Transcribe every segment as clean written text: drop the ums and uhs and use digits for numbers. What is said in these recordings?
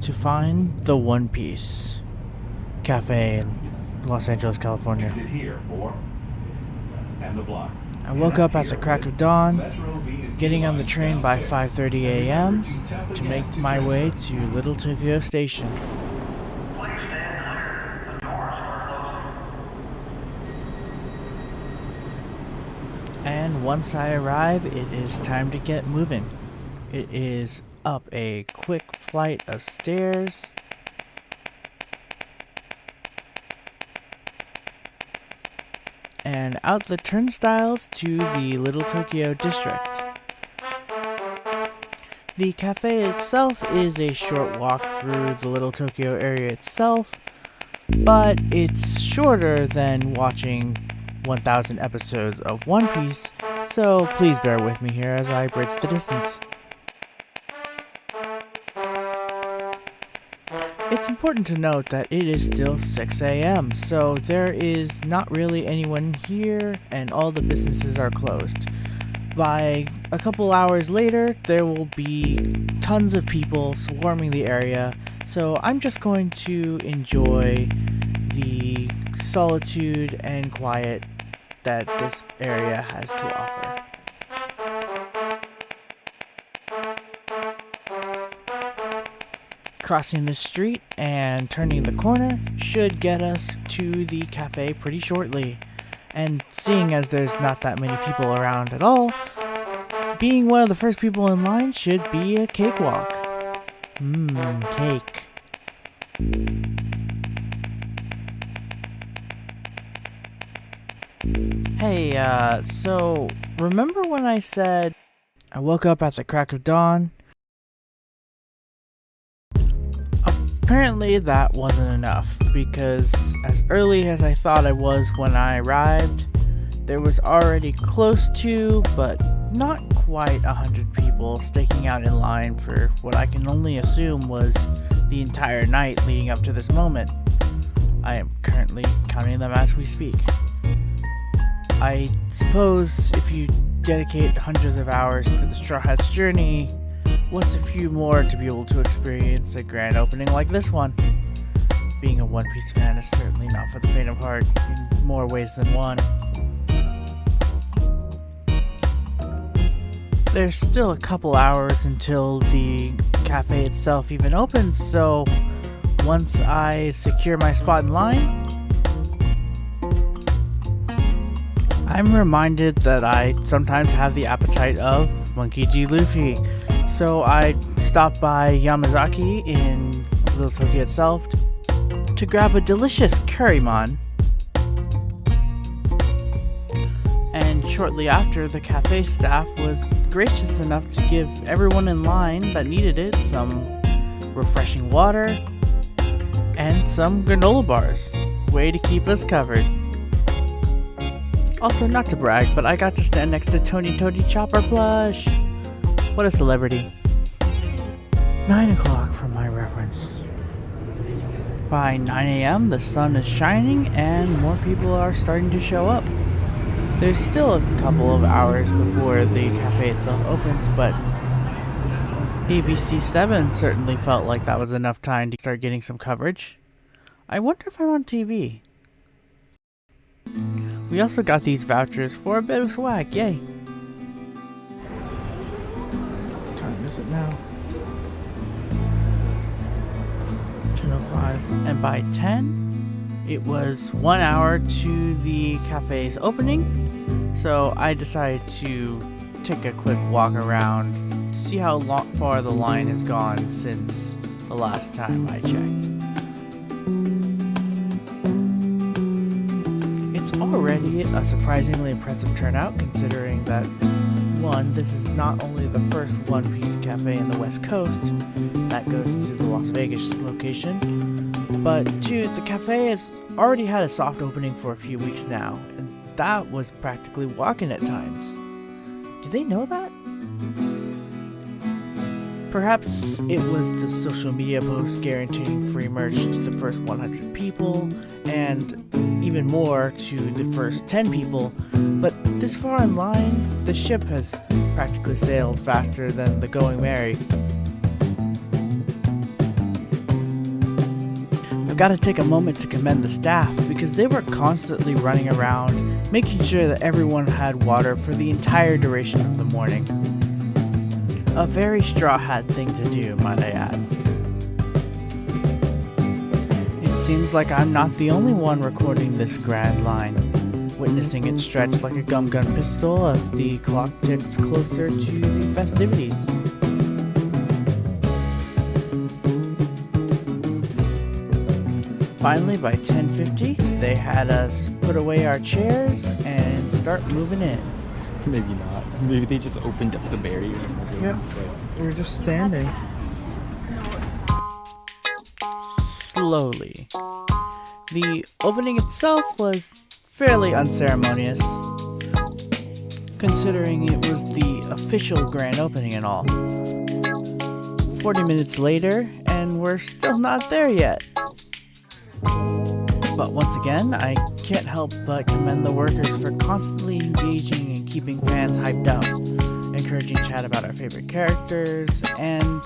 to find the One Piece Cafe in Los Angeles, California. I woke up at the crack of dawn, getting on the train by 5:30 a.m. to make my way to Little Tokyo Station. And once I arrive, it is time to get moving. It is up a quick flight of stairs, and out the turnstiles to the Little Tokyo district. The cafe itself is a short walk through the Little Tokyo area itself, but it's shorter than watching 1,000 episodes of One Piece, so please bear with me here as I bridge the distance. It's important to note that it is still 6 a.m., so there is not really anyone here and all the businesses are closed. By a couple hours later, there will be tons of people swarming the area, so I'm just going to enjoy the solitude and quiet that this area has to offer. Crossing the street and turning the corner should get us to the cafe pretty shortly. And seeing as there's not that many people around at all, being one of the first people in line should be a cakewalk. Cake. Hey, so remember when I said I woke up at the crack of dawn? Apparently that wasn't enough, because as early as I thought I was when I arrived, there was already close to, but not quite 100 people staking out in line for what I can only assume was the entire night leading up to this moment. I am currently counting them as we speak. I suppose if you dedicate hundreds of hours to the Straw Hat's journey, what's a few more to be able to experience a grand opening like this one? Being a One Piece fan is certainly not for the faint of heart in more ways than one. There's still a couple hours until the cafe itself even opens, so once I secure my spot in line, I'm reminded that I sometimes have the appetite of Monkey D. Luffy. So I stopped by Yamazaki in Little Tokyo itself to grab a delicious currymon. And shortly after, the cafe staff was gracious enough to give everyone in line that needed it some refreshing water and some granola bars. Way to keep us covered. Also, not to brag, but I got to stand next to Tony Chopper plush. What a celebrity. 9 o'clock for my reference. By 9 a.m. the sun is shining and more people are starting to show up. There's still a couple of hours before the cafe itself opens, but ABC 7 certainly felt like that was enough time to start getting some coverage. I wonder if I'm on TV. We also got these vouchers for a bit of swag, yay! What time is it now? 10:05. And by 10, it was 1 hour to the cafe's opening, so I decided to take a quick walk around, see how far the line has gone since the last time I checked. Already a surprisingly impressive turnout, considering that 1, this is not only the first One Piece cafe in the West Coast that goes to the Las Vegas location, but 2, the cafe has already had a soft opening for a few weeks now, and that was practically walk-in at times. Do they know that? Perhaps it was the social media post guaranteeing free merch to the first 100 people, and even more to the first 10 people, but this far in line, the ship has practically sailed faster than the Going Merry. Gotta take a moment to commend the staff because they were constantly running around, making sure that everyone had water for the entire duration of the morning. A very straw hat thing to do, might I add. It seems like I'm not the only one recording this grand line, witnessing it stretch like a gum gun pistol as the clock ticks closer to the festivities. Finally, by 10:50, they had us put away our chairs and start moving in. Maybe not. Maybe they just opened up the barrier. Yep, we were just standing. Slowly. The opening itself was fairly unceremonious, considering it was the official grand opening and all. 40 minutes later, and we're still not there yet. But once again, I can't help but commend the workers for constantly engaging and keeping fans hyped up, encouraging chat about our favorite characters and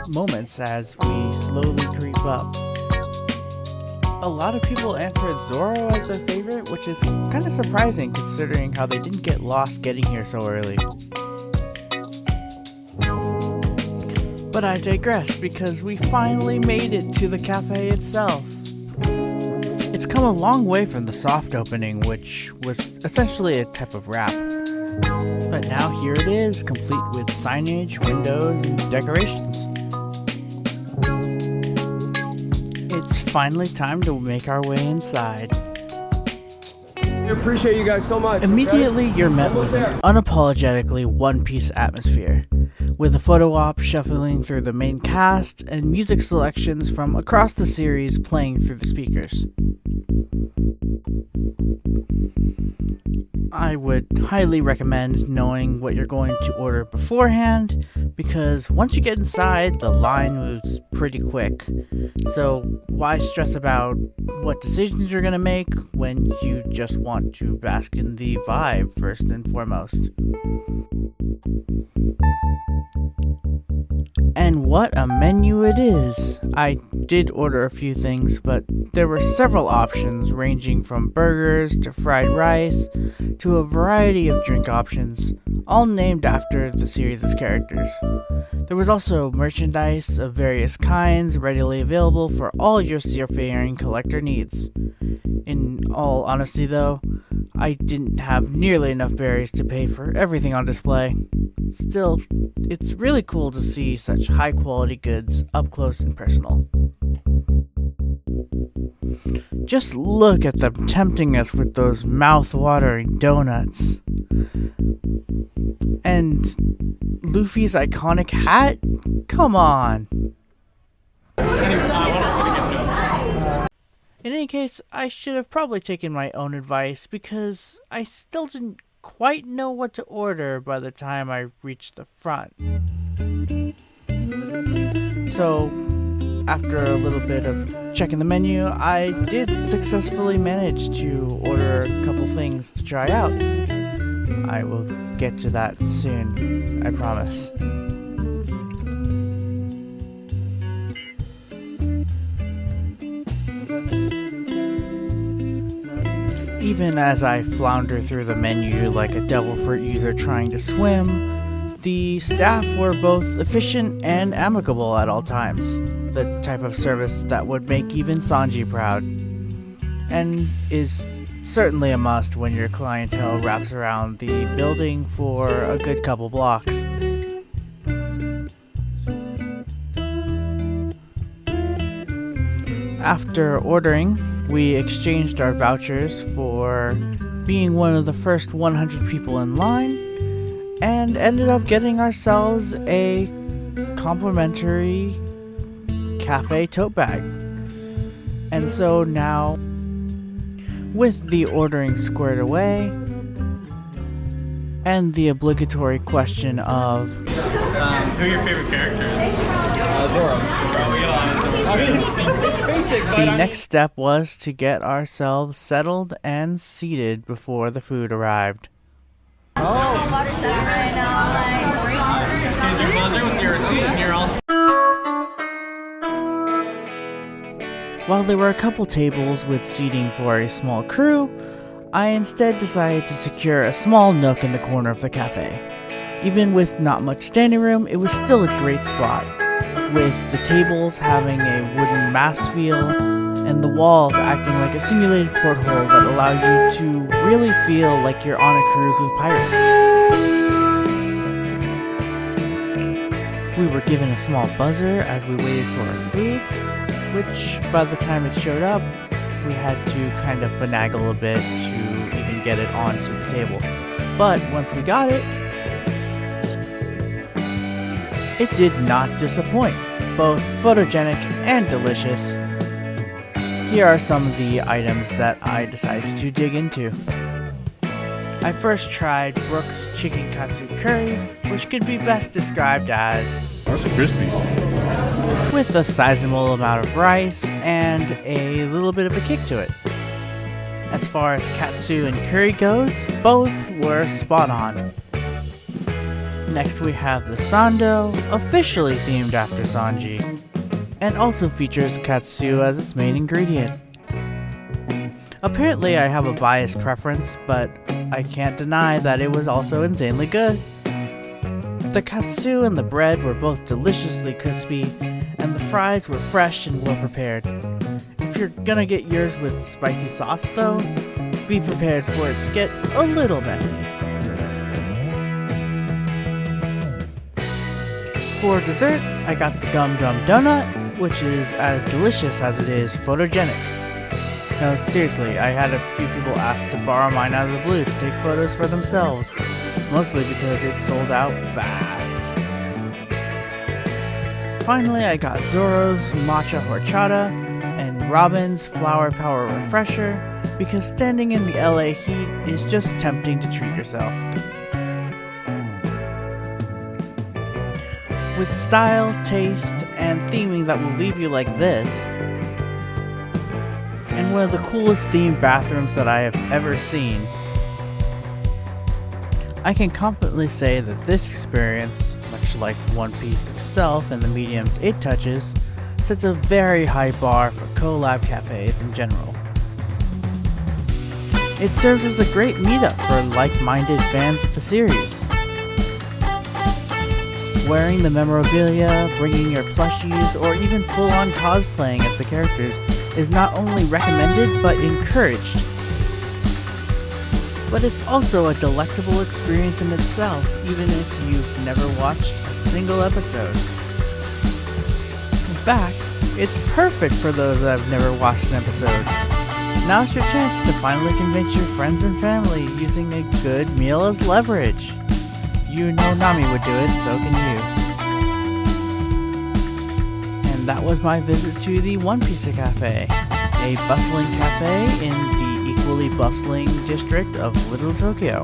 moments as we slowly creep up. A lot of people answered Zoro as their favorite, which is kind of surprising considering how they didn't get lost getting here so early. But I digress because we finally made it to the cafe itself. It's come a long way from the soft opening, which was essentially a type of wrap. But now here it is, complete with signage, windows, and decorations. It's finally time to make our way inside. I appreciate you guys so much. Immediately, you're met with an unapologetically one-piece atmosphere, with a photo op shuffling through the main cast and music selections from across the series playing through the speakers. I would highly recommend knowing what you're going to order beforehand, because once you get inside, the line moves pretty quick. So why stress about what decisions you're going to make when you just want to bask in the vibe first and foremost? And what a menu it is! I did order a few things, but there were several options ranging from burgers to fried rice to a variety of drink options, all named after the series' characters. There was also merchandise of various kinds readily available for all your seafaring collector needs. In all honesty though, I didn't have nearly enough berries to pay for everything on display. Still, it's really cool to see such high quality goods up close and personal. Just look at them tempting us with those mouth-watering donuts. And Luffy's iconic hat? Come on! In any case, I should have probably taken my own advice because I still didn't quite know what to order by the time I reached the front. So, after a little bit of checking the menu, I did successfully manage to order a couple things to try out. I will get to that soon, I promise. Even as I flounder through the menu like a devil fruit user trying to swim, the staff were both efficient and amicable at all times, the type of service that would make even Sanji proud, and is certainly a must when your clientele wraps around the building for a good couple blocks. After ordering, we exchanged our vouchers for being one of the first 100 people in line, and ended up getting ourselves a complimentary cafe tote bag. And so now, with the ordering squared away, and the obligatory question of who are your favorite characters? Zoro. the next step was to get ourselves settled and seated before the food arrived. Here's your buzzer with your receipt and you're all... While there were a couple tables with seating for a small crew, I instead decided to secure a small nook in the corner of the cafe. Even with not much standing room, it was still a great spot, with the tables having a wooden mast feel and the walls acting like a simulated porthole that allow you to really feel like you're on a cruise with pirates. We were given a small buzzer as we waited for our food, which by the time it showed up, we had to kind of finagle a bit to even get it onto the table. But once we got it, it did not disappoint. Both photogenic and delicious. Here are some of the items that I decided to dig into. I first tried Brooke's chicken katsu curry, which could be best described as That's crispy. with a sizable amount of rice and a little bit of a kick to it. As far as katsu and curry goes, both were spot on. Next we have the sando, officially themed after Sanji, and also features katsu as its main ingredient. Apparently I have a biased preference, but I can't deny that it was also insanely good. The katsu and the bread were both deliciously crispy, and the fries were fresh and well prepared. If you're gonna get yours with spicy sauce though, be prepared for it to get a little messy. For dessert, I got the Gum Drum Donut, which is as delicious as it is photogenic. No, seriously, I had a few people ask to borrow mine out of the blue to take photos for themselves, mostly because it sold out fast. Finally, I got Zoro's Matcha Horchata and Robin's Flower Power Refresher, because standing in the LA heat is just tempting to treat yourself. With style, taste, and theming that will leave you like this, and one of the coolest themed bathrooms that I have ever seen, I can confidently say that this experience, much like One Piece itself and the mediums it touches, sets a very high bar for collab cafes in general. It serves as a great meetup for like-minded fans of the series. Wearing the memorabilia, bringing your plushies, or even full-on cosplaying as the characters is not only recommended but encouraged. But it's also a delectable experience in itself, even if you've never watched a single episode. In fact, it's perfect for those that have never watched an episode. Now's your chance to finally convince your friends and family using a good meal as leverage. You know Nami would do it, so can you. And that was my visit to the One Piece Cafe, a bustling cafe in the equally bustling district of Little Tokyo.